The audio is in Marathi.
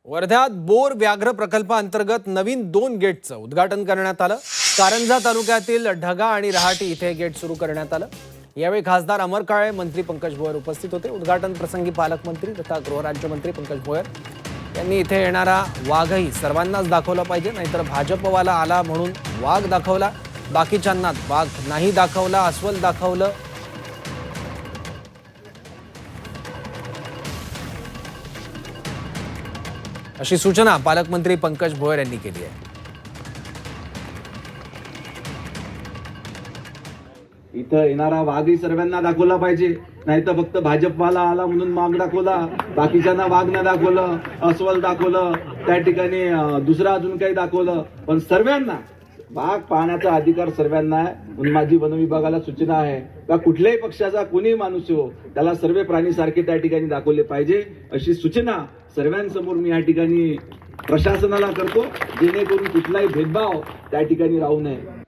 वर्ध्यात बोर व्याघ्र प्रकल्पाअंतर्गत नवीन 2 गेटचं उद्घाटन करण्यात आलं। कारंजा तालुक्यातील ढगा आणि रहाटी इथे गेट सुरू करण्यात आलं। यावेळी खासदार अमर काळे, मंत्री पंकज भोयर उपस्थित होते। उद्घाटन प्रसंगी पालकमंत्री तथा गृहराज्यमंत्री पंकज भोयर यांनी इथे येणारा वाघही सर्वांनाच दाखवला पाहिजे, नाहीतर भाजपवाला आला म्हणून वाघ दाखवला, बाकीच्यांना वाघ नाही दाखवला, अस्वल दाखवलं। अशी सूचना पालकमंत्री पंकज भोयर यांनी केली आहे। इथं येणारा वाघही सर्वांना दाखवला पाहिजे, नाही तर फक्त भाजपवाला आला म्हणून वाघ दाखवला, बाकीच्यांना वाघ न दाखवलं, अस्वल दाखवलं, त्या ठिकाणी दुसरं अजून काही दाखवलं, पण सर्वांना वाघ पाहण्याचा अधिकार सर्वांना आहे। म्हणून माझी वन विभागाला सूचना आहे का कुठल्याही पक्षाचा कोणीही माणूस हो, त्याला सर्व प्राणी सारखे त्या ठिकाणी दाखवले पाहिजे, अशी सूचना सर्वांसमोर मी या ठिकाणी प्रशासनाला करतो, जेणेकरून कुठलाही भेदभाव त्या ठिकाणी राहू नये।